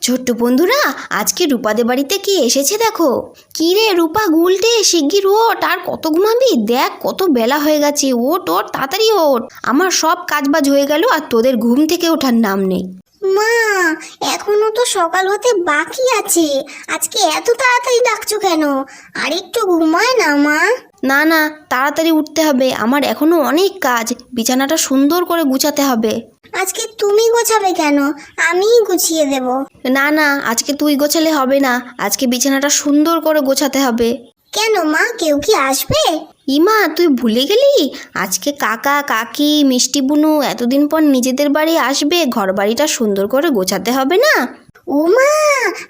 ছোট্ট বন্ধুরা, আজকে রূপাদের বাড়িতে কি এসেছে দেখো। কি রে রূপা, গুলটে শিগগির ওঠ, আর কত ঘুমাবি? দেখ কত বেলা হয়ে গেছে, ওঠ ওঠ তাড়াতাড়ি ওঠ। আমার সব কাজবাজ হয়ে গেল আর তোদের ঘুম থেকে ওঠার নাম নেই। মা, এখনো তো সকাল হতে বাকি আছে, আজকে এত তাড়াতাড়ি ডাকছো কেন? আর একটু ঘুমায় না মা। না না, তাড়াতাড়ি উঠতে হবে, আমার এখনো অনেক কাজ। বিছানাটা সুন্দর করে গুছাতে হবে। আজকে তুমি গোছাবে কেন? আমিই গুছিয়ে দেব। না না, আজকে তুই গোছালে হবে না, আজকে বিছানাটা সুন্দর করে গোছাতে হবে। কেন মা, কেউ কি আসবে? ইমা, তুই ভুলে গেলি? আজকে কাকা কাকি মিষ্টি বুনু এতদিন পর নিজেদের বাড়ি আসবে, ঘর বাড়িটা সুন্দর করে গোছাতে হবে না? ও মা,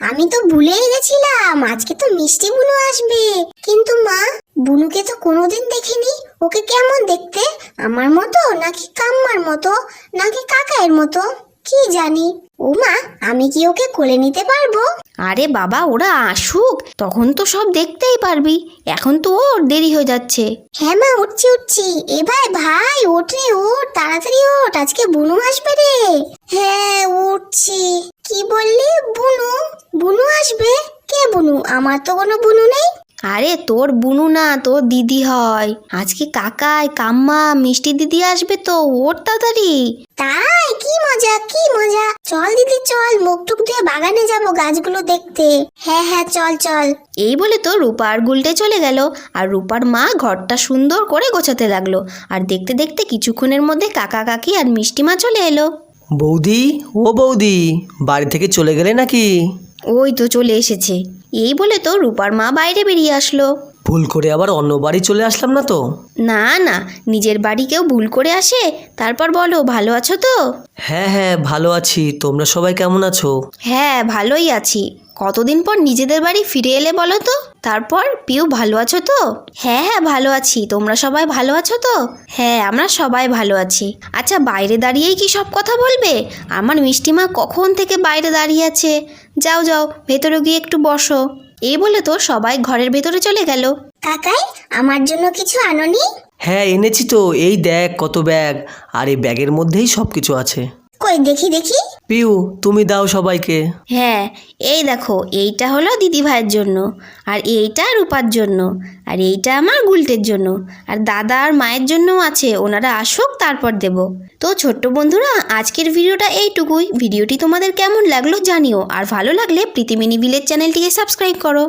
আমি তো ভুলেই গেছিলাম, আজকে তো মিষ্টি বুনু আসবে। কিন্তু মা, বুনুকে তো কোনোদিন দেখিনি। ওকে কেমন দেখতে? আমার মতো নাকি কাম্মার মতো নাকি কাকায়ের মতো? কি জানি। ও মা, আমি কি ওকে কোলে নিতে পারবো? আরে বাবা, ওরা আসুক তখন তো সব দেখতেই পারবি, এখন তো ওর দেরি হয়ে যাচ্ছে। হ্যাঁ মা, উঠছি উঠছি। এ ভাই ভাই, ওঠ রে ওঠ, তাড়াতাড়ি ওঠ, আজকে বুনু আসবে রে। হ্যাঁ উঠছি। কি বললি? বুনু? বুনু আসবে? কে বুনু? আমার তো কোনো বুনু নেই। আরে তোর বুনু না, তোর দিদি হয়। আজকে কাকাই কাম্মা মিষ্টি দিদি আসবে তো, ওর তাড়াতাড়ি। তাই? কি মজা কি মজা। চল দিদি চল, মুখ টুক ধুয়ে বাগানে যাব গাছগুলো দেখতে। হ্যাঁ হ্যাঁ, চল চল। এই বলে তো রূপা আর গুলটে চলে গেল, আর রূপার মা ঘরটা সুন্দর করে গোছাতে লাগলো। আর দেখতে দেখতে কিছুক্ষণের মধ্যে কাকা কাকি আর মিষ্টিমা চলে এলো। বৌদি, ও বৌদি, বাড়ি থেকে চলে গেলে নাকি? ওই তো চলে এসেছে। এই বলে তো রূপার মা বাইরে বেরিয়ে আসলো। ভুল করে আবার অন্য বাড়ি চলে আসলাম না তো? না না, নিজের বাড়ি কেউ ভুল করে আসে? তারপর বলো, ভালো আছো তো? হ্যাঁ হ্যাঁ, ভালো আছি। তোমরা সবাই কেমন আছো? হ্যাঁ, ভালোই আছি। কতদিন পর নিজেদের বাড়ি ফিরে এলে বলো তো। তারপর পিউ, ভালো আছো তো? হ্যাঁ হ্যাঁ, ভালো আছি। তোমরা সবাই ভালো আছো তো? হ্যাঁ, আমরা সবাই ভালো আছি। আচ্ছা, বাইরে দাঁড়িয়েই কি সব কথা বলবে? আমার মিষ্টিমা কখন থেকে বাইরে দাঁড়িয়ে আছে। যাও যাও, ভেতরে গিয়ে একটু বসো। এই বলে তো সবাই ঘরের ভেতরে চলে গেল। কাকাই, আমার জন্য কিছু আনোনি? হ্যাঁ এনেছি তো, এই দেখ কত ব্যাগ। আর এই ব্যাগের মধ্যেই সব কিছু আছে। কই দেখি দেখি। পিউ, তুমি দাও সবাইকে। হ্যাঁ, এই দেখো, এইটা হলো দিদি ভাইয়ের জন্য, আর এইটা রূপার জন্য, আর এইটা আমার গুলটের জন্য, আর দাদা আর মায়ের জন্যও আছে। ওনারা আসুক তারপর দেব। তো ছোট্ট বন্ধুরা, আজকের ভিডিওটা এইটুকুই। ভিডিওটি তোমাদের কেমন লাগলো জানিও, আর ভালো লাগলে প্রীতি মিনি ভিলেজ চ্যানেলটিকে সাবস্ক্রাইব করো।